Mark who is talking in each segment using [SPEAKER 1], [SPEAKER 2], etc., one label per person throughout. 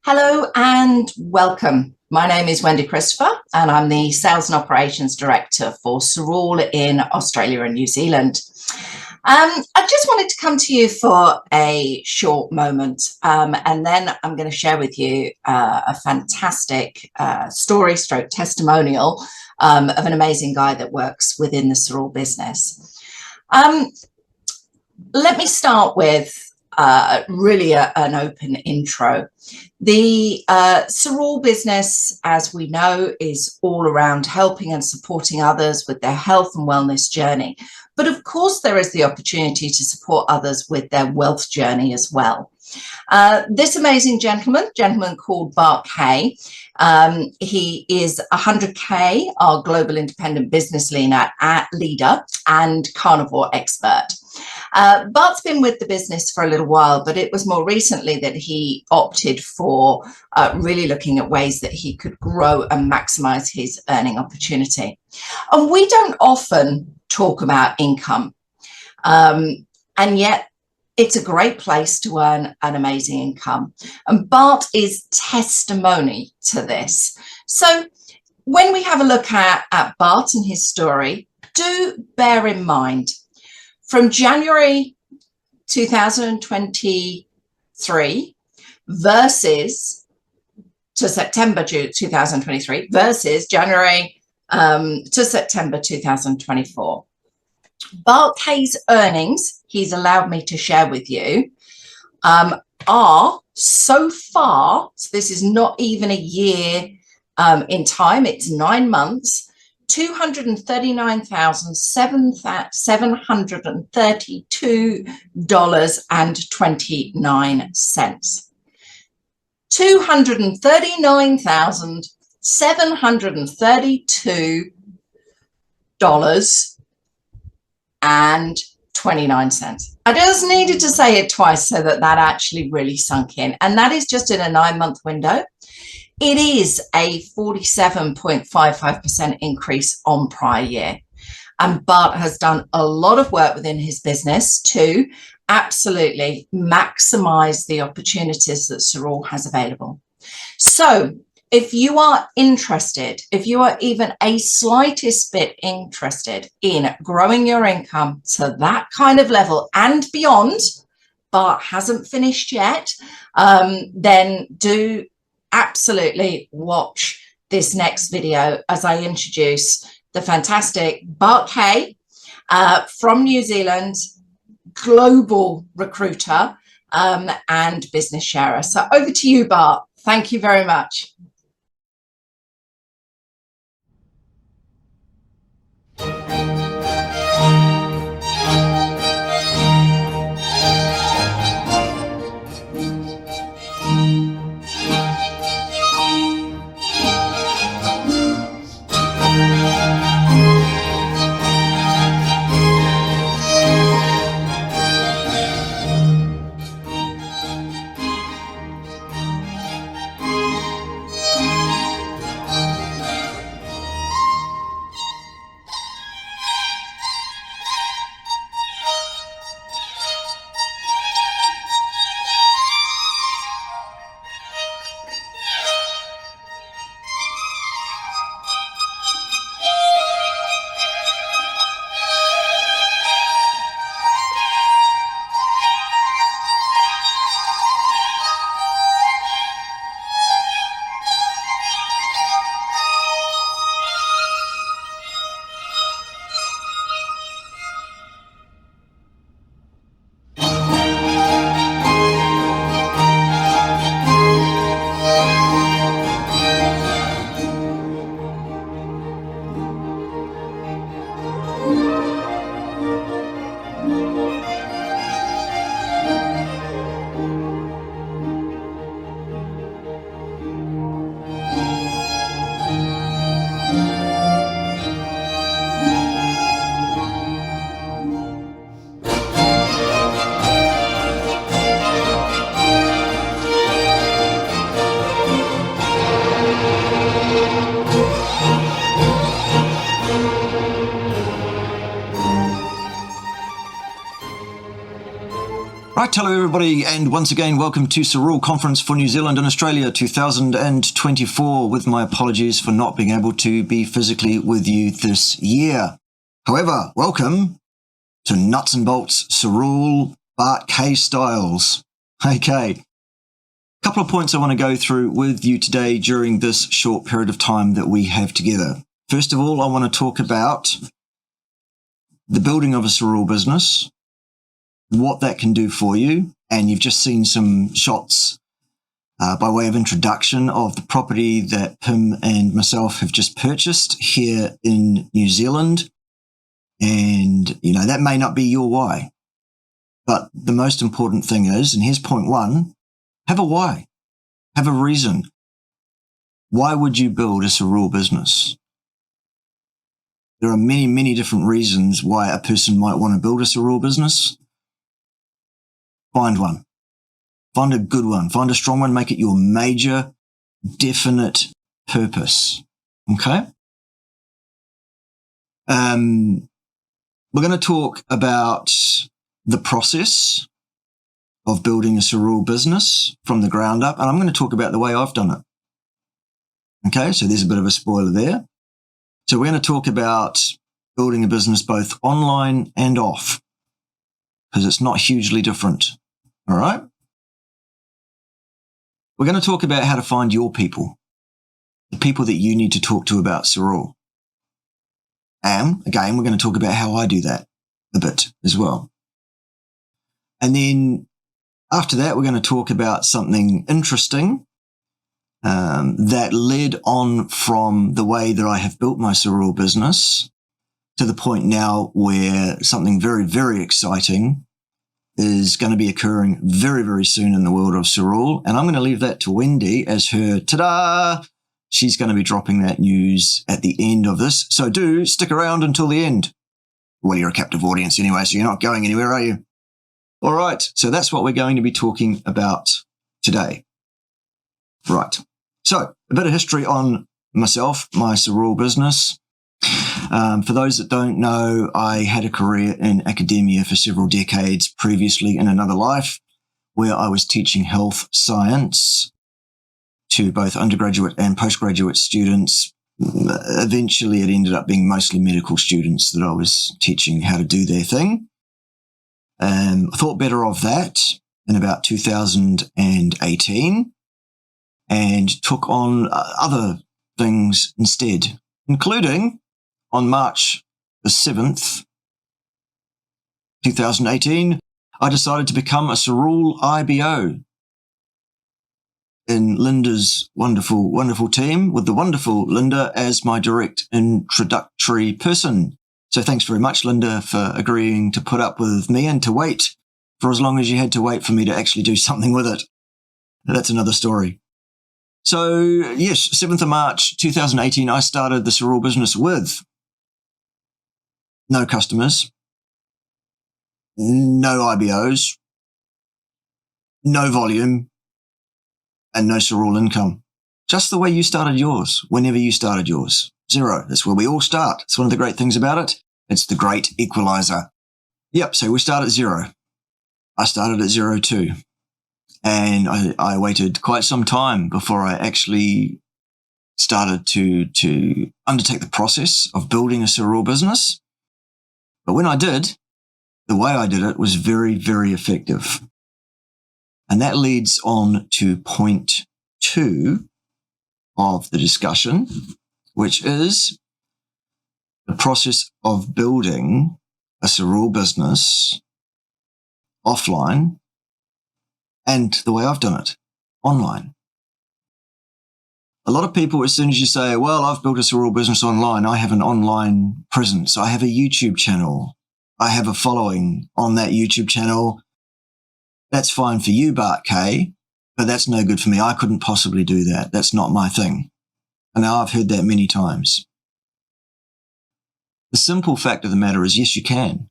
[SPEAKER 1] Hello and welcome. My name is Wendy Christopher and I'm the Sales and Operations Director for Cerule in Australia and New Zealand. I just wanted to come to you for a short moment and then I'm going to share with you a fantastic story stroke testimonial of an amazing guy that works within the Cerule business. Let me start with really an open intro. The Cerule business, as we know, is all around helping and supporting others with their health and wellness journey. But of course, there is the opportunity to support others with their wealth journey as well. This amazing gentleman called Bart, he is 100K, our global independent business leader and carnivore expert. Bart's been with the business for a little while, but it was more recently that he opted for really looking at ways that he could grow and maximize his earning opportunity. And we don't often talk about income, and yet it's a great place to earn an amazing income. And Bart is testimony to this. So when we have a look at Bart and his story, do bear in mind, from January 2023 versus to September 2023 versus January to September 2024. Bart Hayes' earnings, he's allowed me to share with you, are so far, so this is not even a year in time, it's 9 months, $239,732.29. $239,732.29. I just needed to say it twice so that actually really sunk in. And that is just in a 9-month window. It is a 47.55% increase on prior year. And Bart has done a lot of work within his business to absolutely maximize the opportunities that Cerule has available. So if you are interested, if you are even a slightest bit interested in growing your income to that kind of level and beyond, Bart hasn't finished yet, then do absolutely watch this next video as I introduce the fantastic Bart Hay from New Zealand, global recruiter and business sharer. So over to you, Bart. Thank you very much.
[SPEAKER 2] Right, hello everybody, and once again, welcome to Cerule Conference for New Zealand and Australia 2024, with my apologies for not being able to be physically with you this year. However, welcome to Nuts and Bolts Cerule Bart K Styles. Okay, a couple of points I want to go through with you today during this short period of time that we have together. First of all, I want to talk about the building of a Cerule business, what that can do for you, and you've just seen some shots by way of introduction of the property that Pim and myself have just purchased here in New Zealand. And, you know, that may not be your why, but the most important thing is, and here's point one, have a why, have a reason. Why would you build a Cerule business? There are many, many different reasons why a person might want to build a Cerule business. Find one. Find a good one. Find a strong one. Make it your major, definite purpose. Okay? We're going to talk about the process of building a Cerule business from the ground up, and I'm going to talk about the way I've done it. Okay, so there's a bit of a spoiler there. So we're going to talk about building a business both online and off, because it's not hugely different. All right? We're going to talk about how to find your people, the people that you need to talk to about Cerule. And again, we're going to talk about how I do that a bit as well. And then after that, we're going to talk about something interesting that led on from the way that I have built my Cerule business to the point now where something very, very exciting is going to be occurring very, very soon in the world of Cerule. And I'm going to leave that to Wendy as her ta-da. She's going to be dropping that news at the end of this. So do stick around until the end. Well, you're a captive audience anyway, so you're not going anywhere, are you? All right. So that's what we're going to be talking about today. Right. So a bit of history on myself, my Cerule business. For those that don't know, I had a career in academia for several decades previously in another life, where I was teaching health science to both undergraduate and postgraduate students. Eventually, it ended up being mostly medical students that I was teaching how to do their thing. I thought better of that in about 2018 and took on other things instead, including on March the 7th, 2018, I decided to become a Cerule IBO in Linda's wonderful, wonderful team, with the wonderful Linda as my direct introductory person. So thanks very much, Linda, for agreeing to put up with me and to wait for as long as you had to wait for me to actually do something with it. That's another story. So yes, 7th of March, 2018, I started the Cerule business with no customers, no IBOs, no volume, and no Cerule income. Just the way you started yours, whenever you started yours. Zero. That's where we all start. It's one of the great things about it. It's the great equalizer. Yep, so we start at zero. I started at zero too. And I waited quite some time before I actually started to undertake the process of building a Cerule business. But when I did, the way I did it was very, very effective. And that leads on to point 2 of the discussion, which is the process of building a Cerule business offline and the way I've done it online. A lot of people, as soon as you say, well, I've built a Cerule business online, I have an online presence, I have a YouTube channel, I have a following on that YouTube channel. That's fine for you, Bart K, but that's no good for me. I couldn't possibly do that. That's not my thing. And now I've heard that many times. The simple fact of the matter is, yes, you can.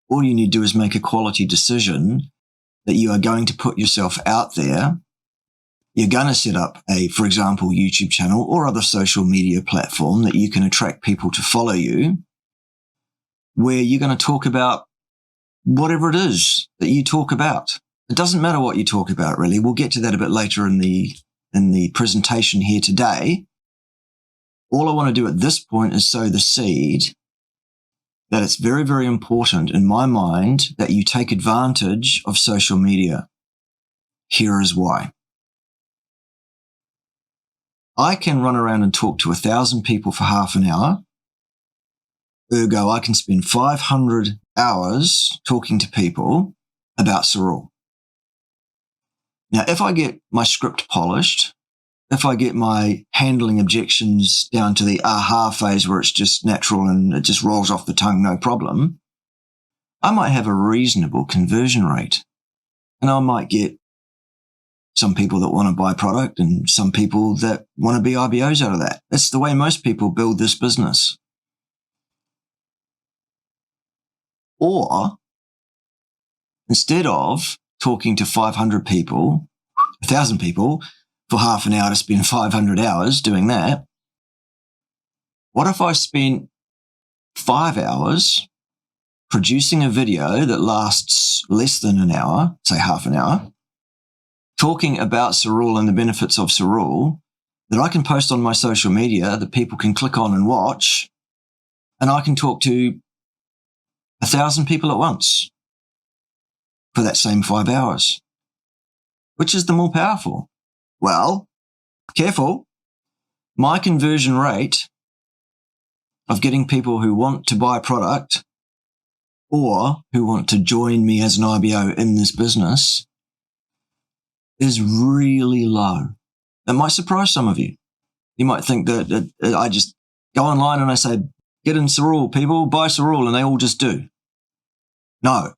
[SPEAKER 2] All you need to do is make a quality decision that you are going to put yourself out there. You're going to set up a, for example, YouTube channel or other social media platform that you can attract people to follow you, where you're going to talk about whatever it is that you talk about. It doesn't matter what you talk about, really. We'll get to that a bit later in the presentation here today. All I want to do at this point is sow the seed that it's very, very important in my mind that you take advantage of social media. Here is why. I can run around and talk to 1,000 people for half an hour. Ergo, I can spend 500 hours talking to people about Cerule. Now, if I get my script polished, if I get my handling objections down to the aha phase where it's just natural and it just rolls off the tongue, no problem, I might have a reasonable conversion rate. And I might get some people that want to buy product and some people that want to be IBOs out of that. That's the way most people build this business. Or instead of talking to 500 people, 1,000 people for half an hour to spend 500 hours doing that, what if I spent 5 hours producing a video that lasts less than an hour, say half an hour, talking about Cerule and the benefits of Cerule that I can post on my social media that people can click on and watch, and I can talk to 1,000 people at once for that same 5 hours. Which is the more powerful? Well, careful. My conversion rate of getting people who want to buy product or who want to join me as an IBO in this business is really low. That might surprise some of you. You might think that I just go online and I say, get in Cerule, people, buy Cerule, and they all just do. No.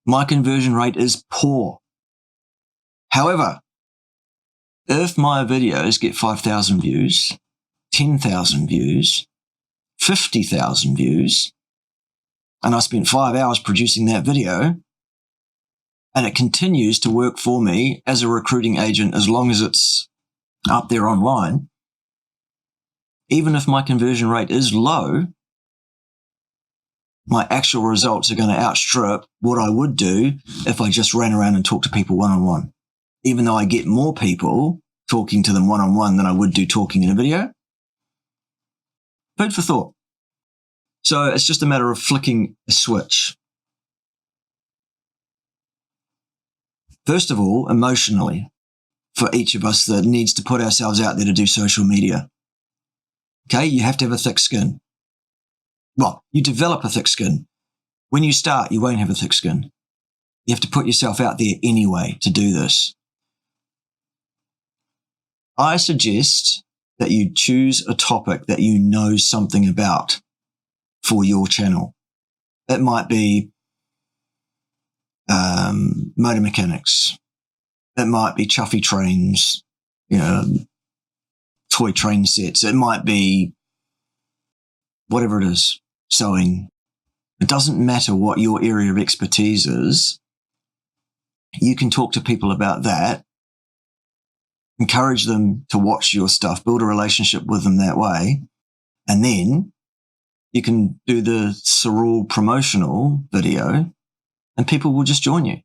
[SPEAKER 2] My conversion rate is poor. However, if my videos get 5,000 views, 10,000 views, 50,000 views, and I spent 5 hours producing that video, and it continues to work for me as a recruiting agent as long as it's up there online, even if my conversion rate is low, my actual results are going to outstrip what I would do if I just ran around and talked to people one-on-one. Even though I get more people talking to them one-on-one than I would do talking in a video. Food for thought. So it's just a matter of flicking a switch. First of all, emotionally, for each of us that needs to put ourselves out there to do social media. Okay, you have to have a thick skin. Well, you develop a thick skin. When you start, you won't have a thick skin. You have to put yourself out there anyway to do this. I suggest that you choose a topic that you know something about for your channel. It might be motor mechanics. It might be chuffy trains, toy train sets. It might be whatever it is, sewing. It doesn't matter what your area of expertise is. You can talk to people about that, encourage them to watch your stuff, build a relationship with them that way, and then you can do the Cerule promotional video and people will just join you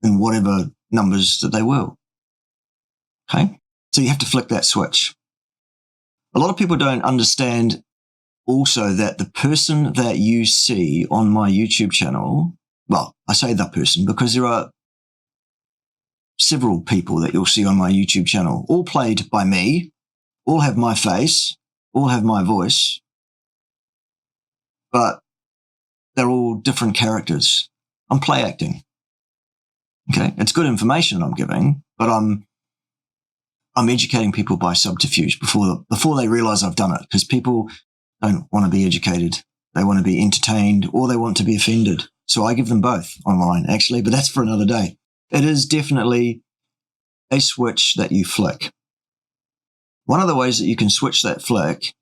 [SPEAKER 2] in whatever numbers that they will. Okay? So you have to flick that switch. A lot of people don't understand also that the person that you see on my YouTube channel, well, I say the person because there are several people that you'll see on my YouTube channel, all played by me, all have my face, all have my voice, but they're all different characters. I'm play acting. Okay, it's good information I'm giving, but I'm educating people by subterfuge before they realize I've done it, because people don't want to be educated. They want to be entertained or they want to be offended. So I give them both online, actually, but that's for another day. It is definitely a switch that you flick. One of the ways that you can flick that switch.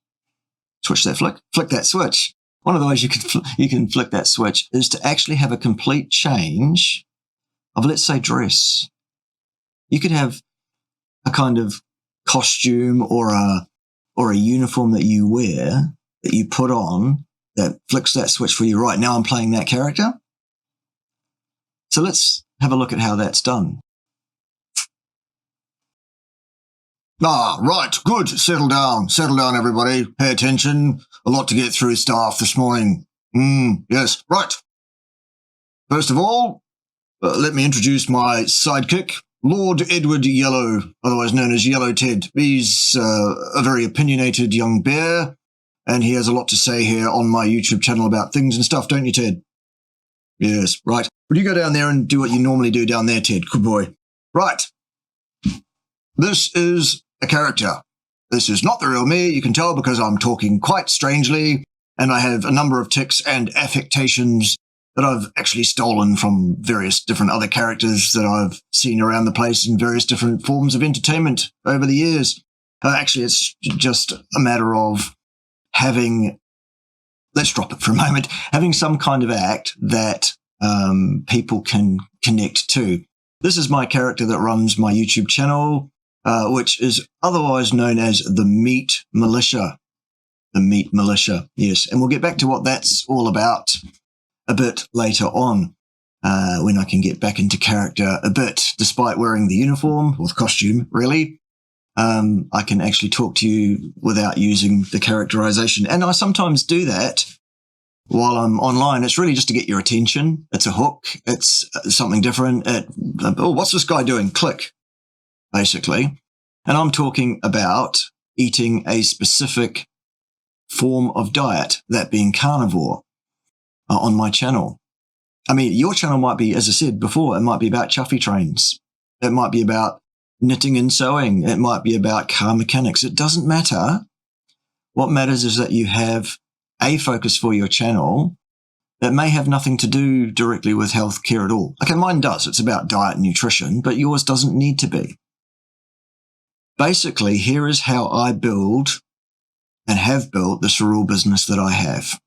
[SPEAKER 2] One of the ways you can flick that switch is to actually have a complete change of, let's say, dress. You could have a kind of costume or a uniform that you wear, that you put on that flicks that switch for you. Right now I'm playing that character. So let's have a look at how that's done. Right, good. Settle down, everybody. Pay attention. A lot to get through, staff, this morning. Yes, right. First of all, let me introduce my sidekick, Lord Edward Yellow, otherwise known as Yellow Ted. He's a very opinionated young bear, and he has a lot to say here on my YouTube channel about things and stuff, don't you, Ted? Yes, right. Would you go down there and do what you normally do down there, Ted? Good boy. Right. This is a character. This is not the real me. You can tell because I'm talking quite strangely, and I have a number of tics and affectations that I've actually stolen from various different other characters that I've seen around the place in various different forms of entertainment over the years. Actually, it's just a matter of having, let's drop it for a moment, having some kind of act that people can connect to. This is my character that runs my YouTube channel, which is otherwise known as the Meat Militia. The Meat Militia, yes. And we'll get back to what that's all about a bit later on, when I can get back into character a bit. Despite wearing the uniform, or the costume, really, I can actually talk to you without using the characterization. And I sometimes do that while I'm online. It's really just to get your attention. It's a hook. It's something different. Oh, what's this guy doing? Click, basically. And I'm talking about eating a specific form of diet, that being carnivore, on my channel. I mean, your channel might be, as I said before, it might be about chuffy trains. It might be about knitting and sewing. It might be about car mechanics. It doesn't matter. What matters is that you have a focus for your channel that may have nothing to do directly with healthcare at all. Okay, mine does. It's about diet and nutrition, but yours doesn't need to be. Basically, here is how I build and have built the Cerule business that I have.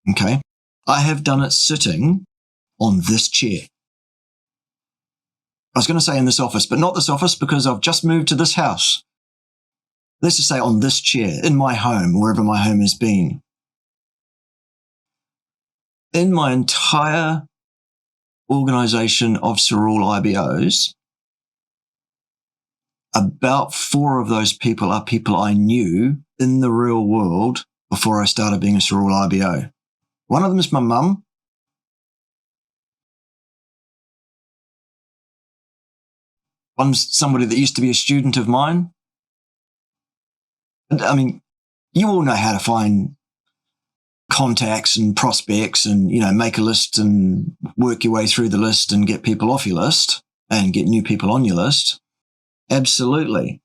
[SPEAKER 2] Okay? I have done it sitting on this chair. I was going to say in this office, but not this office because I've just moved to this house. Let's just say on this chair, in my home, wherever my home has been. In my entire organization of Cerule IBOs, about 4 of those people are people I knew in the real world before I started being a Cerule IBO. One of them is my mum. One's somebody that used to be a student of mine. And, I mean, you all know how to find contacts and prospects and, make a list and work your way through the list and get people off your list and get new people on your list. Absolutely.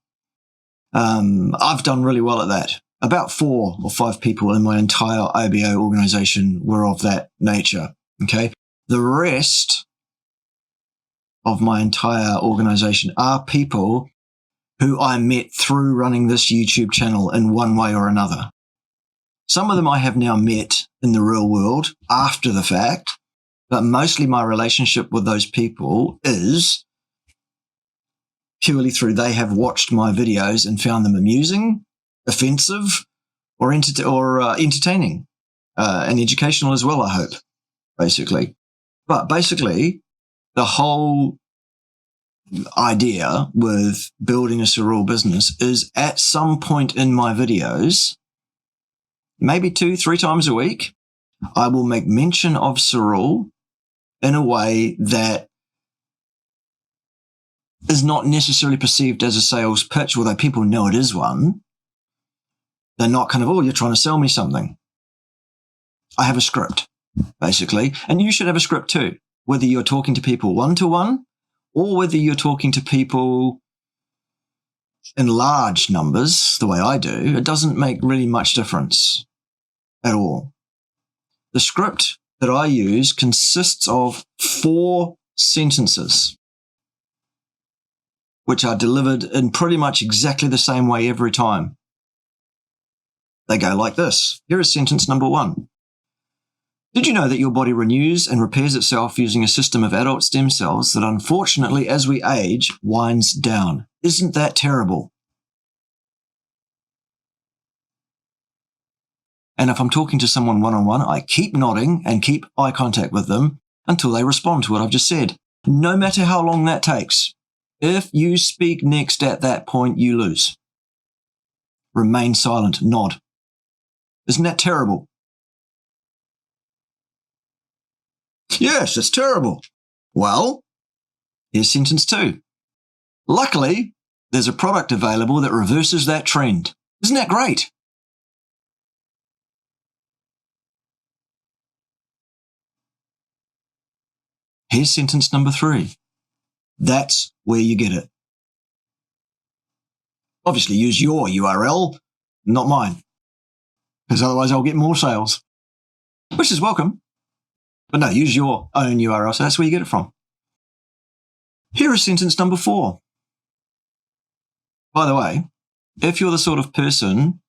[SPEAKER 2] I've done really well at that. About 4 or 5 people in my entire IBO organization were of that nature. Okay. The rest of my entire organization are people who I met through running this YouTube channel in one way or another. Some of them I have now met in the real world after the fact, but mostly my relationship with those people is purely through they have watched my videos and found them amusing, offensive, or entertaining, and educational as well, I hope, basically. But basically, the whole idea with building a Cerule business is at some point in my videos, maybe 2-3 times a week, I will make mention of Cerule in a way that is not necessarily perceived as a sales pitch, although people know it is one. They're not kind of, oh, you're trying to sell me something. I have a script, basically. And you should have a script too, whether you're talking to people one-to-one or whether you're talking to people in large numbers, the way I do. It doesn't make really much difference at all. The script that I use consists of 4 sentences, which are delivered in pretty much exactly the same way every time. They go like this. Here is sentence number 1. Did you know that your body renews and repairs itself using a system of adult stem cells that unfortunately, as we age, winds down? Isn't that terrible? And if I'm talking to someone one-on-one, I keep nodding and keep eye contact with them until they respond to what I've just said, no matter how long that takes. If you speak next at that point, you lose. Remain silent, nod. Isn't that terrible? Yes, it's terrible. Well, here's sentence 2. Luckily, there's a product available that reverses that trend. Isn't that great? Here's sentence number 3. That's where you get it. Obviously, use your URL, not mine, because otherwise I'll get more sales, which is welcome. But no, use your own URL, so that's where you get it from. Here is sentence number 4. By the way, if you're the sort of person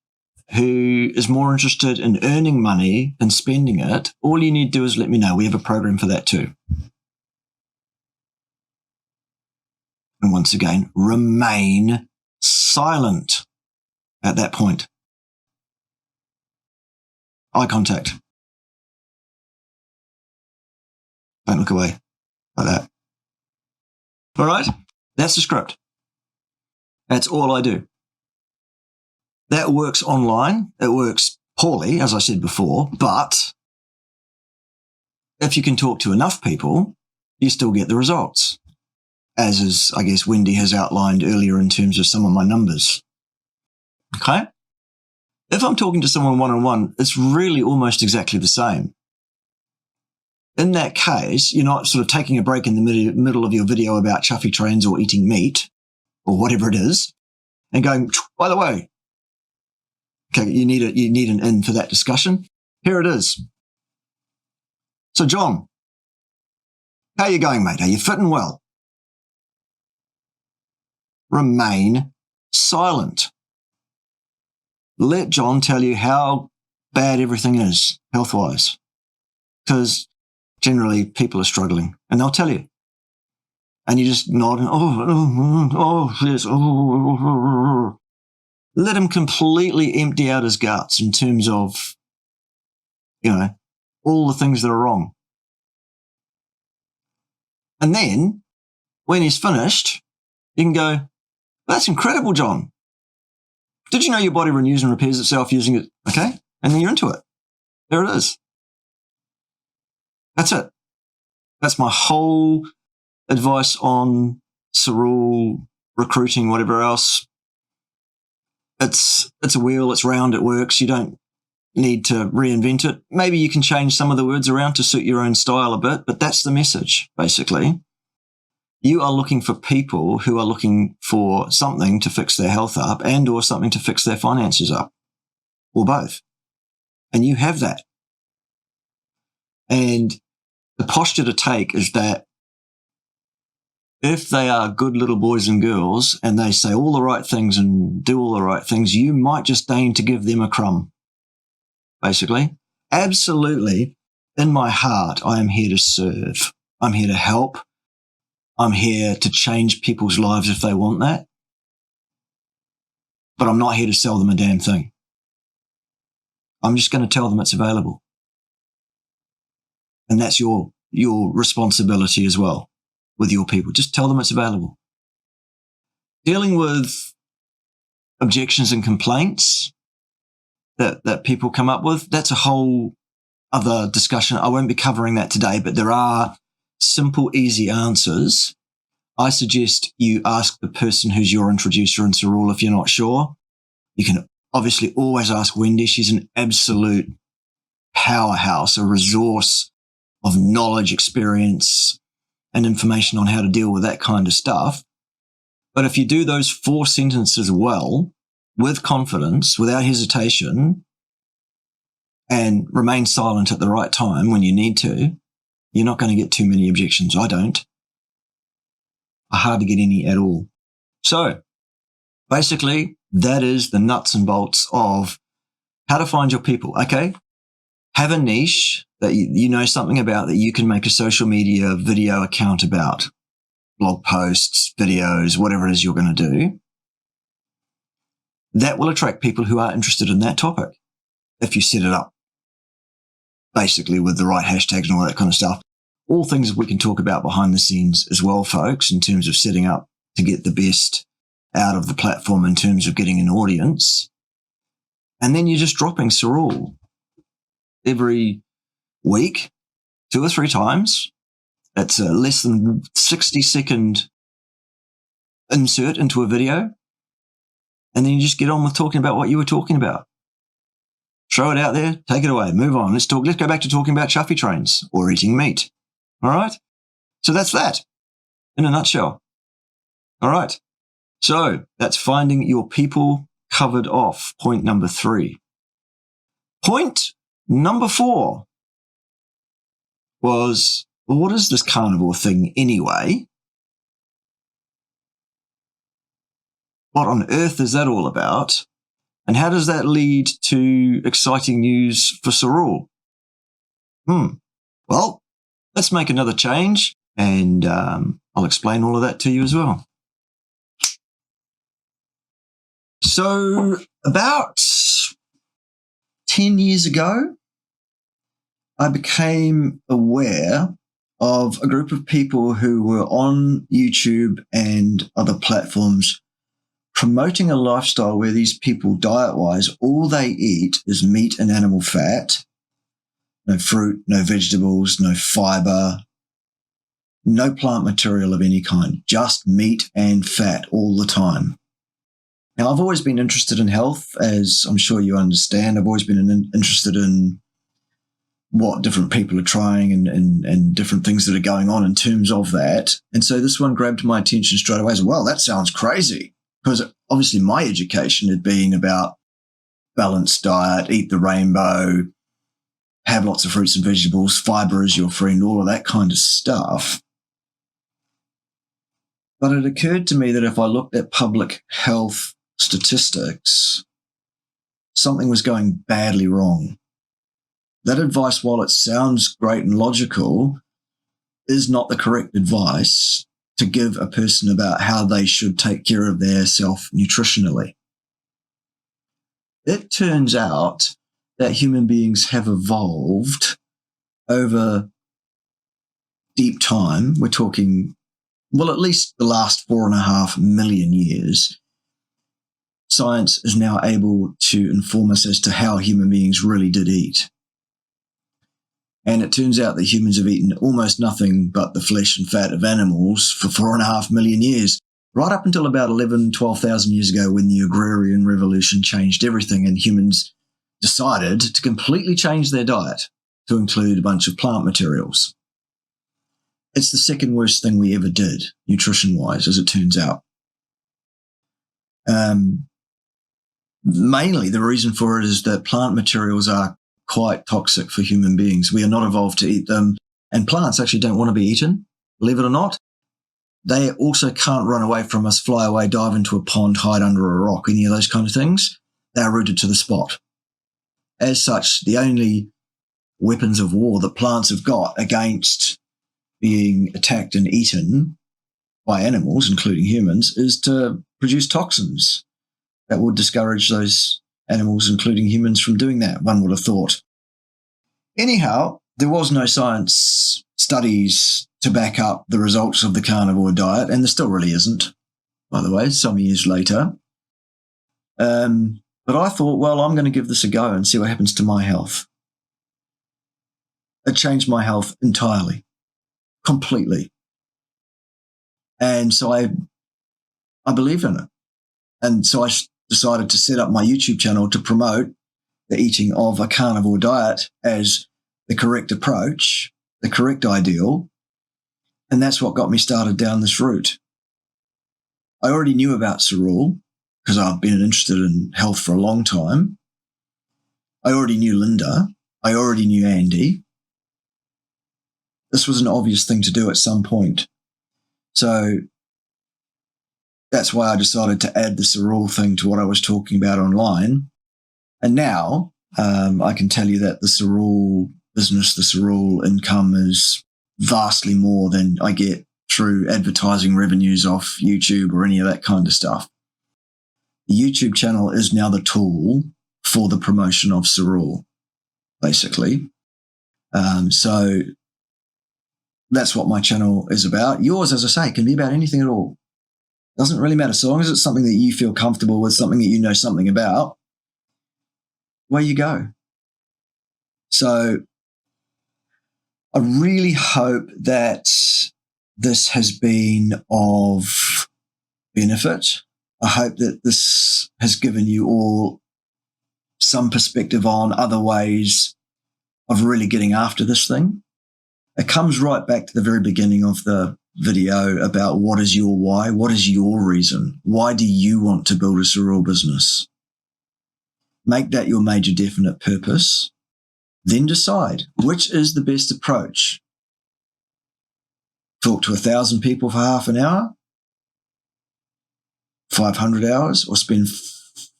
[SPEAKER 2] who is more interested in earning money than spending it, all you need to do is let me know. We have a program for that too. And once again, remain silent at that point. Eye contact. Don't look away like that. All right? That's the script. That's all I do. That works online. It works poorly, as I said before, but if you can talk to enough people, you still get the results, as is, I guess, Wendy has outlined earlier in terms of some of my numbers. Okay? If I'm talking to someone one-on-one, it's really almost exactly the same. In that case, you're not sort of taking a break in the middle of your video about chuffy trains or eating meat or whatever it is and going, by the way, okay, you need an in for that discussion. Here it is. So, John, how are you going, mate? Are you fitting well? Remain silent. Let John tell you how bad everything is health-wise, because generally people are struggling, and they'll tell you. And you just nod and, yes. Let him completely empty out his guts in terms of, all the things that are wrong. And then, when he's finished, you can go, that's incredible, John. Did you know your body renews and repairs itself using it? Okay. And then you're into it. There it is. That's it. That's my whole advice on Cerule, recruiting, whatever else. It's a wheel, it's round, it works. You don't need to reinvent it. Maybe you can change some of the words around to suit your own style a bit, but that's the message, basically. You are looking for people who are looking for something to fix their health up and or something to fix their finances up, or both. And you have that. And the posture to take is that if they are good little boys and girls and they say all the right things and do all the right things, you might just deign to give them a crumb, basically. Absolutely, in my heart, I am here to serve. I'm here to help. I'm here to change people's lives if they want that. But I'm not here to sell them a damn thing. I'm just going to tell them it's available. And that's your responsibility as well with your people. Just tell them it's available. Dealing with objections and complaints that people come up with, that's a whole other discussion. I won't be covering that today, but there are simple, easy answers. I suggest you ask the person who's your introducer in Cerule if you're not sure. You can obviously always ask Wendy. She's an absolute powerhouse, a resource of knowledge, experience, and information on how to deal with that kind of stuff. But if you do those 4 sentences well, with confidence, without hesitation, and remain silent at the right time when you need to, you're not going to get too many objections. I don't. I hardly get any at all. So basically, that is the nuts and bolts of how to find your people. Okay. Have a niche that you know something about that you can make a social media video account about, blog posts, videos, whatever it is you're going to do. That will attract people who are interested in that topic. if you set it up basically with the right hashtags and all that kind of stuff. All things we can talk about behind the scenes as well, folks, in terms of setting up to get the best out of the platform in terms of getting an audience. And then you're just dropping Cerule every week, 2 or 3 times. It's a less than 60-second insert into a video. And then you just get on with talking about what you were talking about. Throw it out there, take it away, move on. Let's go back to talking about chuffy trains or eating meat. All right? So that's that in a nutshell. All right. So that's finding your people covered off. Point number 3. Point number 4 was, well, what is this carnivore thing anyway? What on earth is that all about? And how does that lead to exciting news for Cerule? Well, let's make another change, and I'll explain all of that to you as well. So about 10 years ago, I became aware of a group of people who were on YouTube and other platforms promoting a lifestyle where these people, diet-wise, all they eat is meat and animal fat. No fruit, no vegetables, no fiber, no plant material of any kind, just meat and fat all the time. Now, I've always been interested in health, as I'm sure you understand. I've always been interested in what different people are trying and different things that are going on in terms of that. And so this one grabbed my attention straight away as, well, that sounds crazy. Because obviously my education had been about balanced diet, eat the rainbow, have lots of fruits and vegetables, fiber is your friend, all of that kind of stuff. But it occurred to me that if I looked at public health statistics, something was going badly wrong. That advice, while it sounds great and logical, is not the correct advice to give a person about how they should take care of their self nutritionally. It turns out that human beings have evolved over deep time. We're talking, well, at least the last 4.5 million years. Science is now able to inform us as to how human beings really did eat. And it turns out that humans have eaten almost nothing but the flesh and fat of animals for 4.5 million years, right up until about 12,000 years ago when the agrarian revolution changed everything and humans decided to completely change their diet to include a bunch of plant materials. It's the second worst thing we ever did, nutrition-wise, as it turns out. Mainly the reason for it is that plant materials are quite toxic for human beings. We are not evolved to eat them, and plants actually don't want to be eaten, believe it or not. They also can't run away from us, fly away, dive into a pond, hide under a rock, any of those kind of things. They are rooted to the spot. As such, the only weapons of war that plants have got against being attacked and eaten by animals, including humans, is to produce toxins that would discourage those animals, including humans, from doing that, one would have thought. Anyhow, there was no science studies to back up the results of the carnivore diet, and there still really isn't, by the way, some years later. But I thought, well, I'm going to give this a go and see what happens to my health. It changed my health entirely, completely. And so I believe in it. And so I decided to set up my YouTube channel to promote the eating of a carnivore diet as the correct approach, the correct ideal. And that's what got me started down this route. I already knew about Cerule because I've been interested in health for a long time. I already knew Linda. I already knew Andy. This was an obvious thing to do at some point. So that's why I decided to add the Cerule thing to what I was talking about online. And now I can tell you that the Cerule business, the Cerule income is vastly more than I get through advertising revenues off YouTube or any of that kind of stuff. The YouTube channel is now the tool for the promotion of Cerule, basically. So that's what my channel is about. Yours, as I say, can be about anything at all. Doesn't really matter. So long as it's something that you feel comfortable with, something that you know something about, where you go. So I really hope that this has been of benefit. I hope that this has given you all some perspective on other ways of really getting after this thing. It comes right back to the very beginning of the video about what is your why? What is your reason? Why do you want to build a Cerule business? Make that your major definite purpose. Then decide which is the best approach. Talk to 1,000 people for half an hour, 500 hours, or spend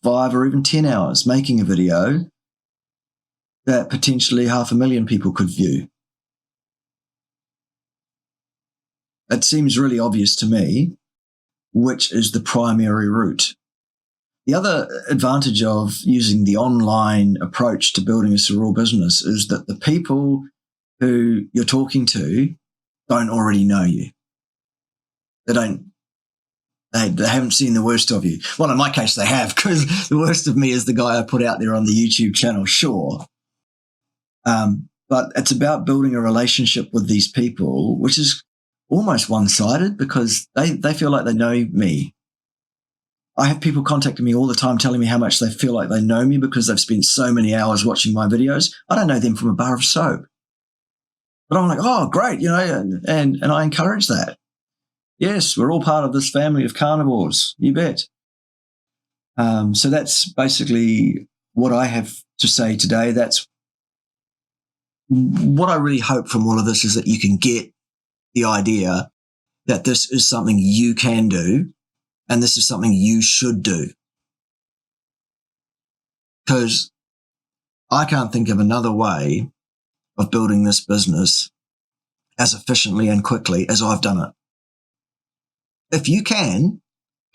[SPEAKER 2] 5 or even 10 hours making a video that potentially 500,000 people could view. It seems really obvious to me which is the primary route. The other advantage of using the online approach to building a Cerule business is that the people who you're talking to don't already know you. They haven't seen the worst of you. Well, in my case, they have, because the worst of me is the guy I put out there on the YouTube channel, sure. But it's about building a relationship with these people, which is almost one-sided because they feel like they know me. I have people contacting me all the time telling me how much they feel like they know me because they've spent so many hours watching my videos. I don't know them from a bar of soap. But I'm like, oh, great, and I encourage that. Yes, we're all part of this family of carnivores, you bet. So that's basically what I have to say today. That's what I really hope from all of this, is that you can get the idea that this is something you can do and this is something you should do. Because I can't think of another way of building this business as efficiently and quickly as I've done it. If you can,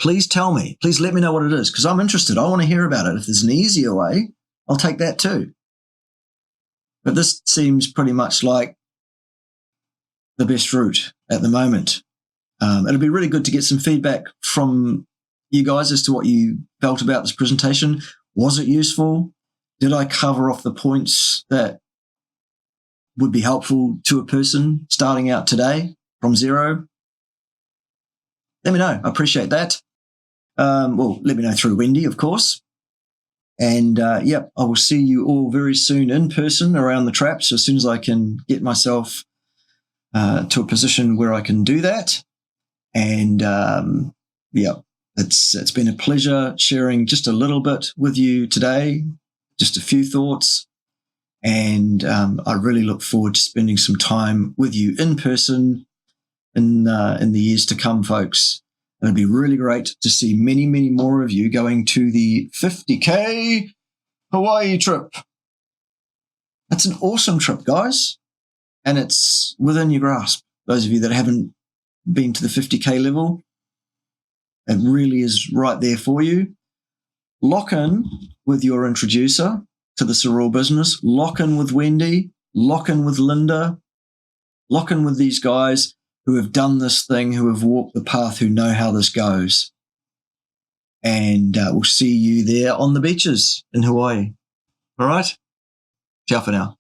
[SPEAKER 2] please tell me. Please let me know what it is, because I'm interested. I want to hear about it. If there's an easier way, I'll take that too. But this seems pretty much like the best route at the moment. It'll be really good to get some feedback from you guys as to what you felt about this presentation. Was it useful? Did I cover off the points that would be helpful to a person starting out today from zero? Let me know. I appreciate that. Well, let me know through Wendy, of course. And I will see you all very soon in person around the traps as soon as I can get myself to a position where I can do that. And it's been a pleasure sharing just a little bit with you today, just a few thoughts. And I really look forward to spending some time with you in person in the years to come, folks. It'd be really great to see many, many more of you going to the 50K Hawaii trip. That's an awesome trip, guys. And it's within your grasp. Those of you that haven't been to the 50K level, it really is right there for you. Lock in with your introducer to the Cerule business. Lock in with Wendy. Lock in with Linda. Lock in with these guys who have done this thing, who have walked the path, who know how this goes. And we'll see you there on the beaches in Hawaii. All right? Ciao for now.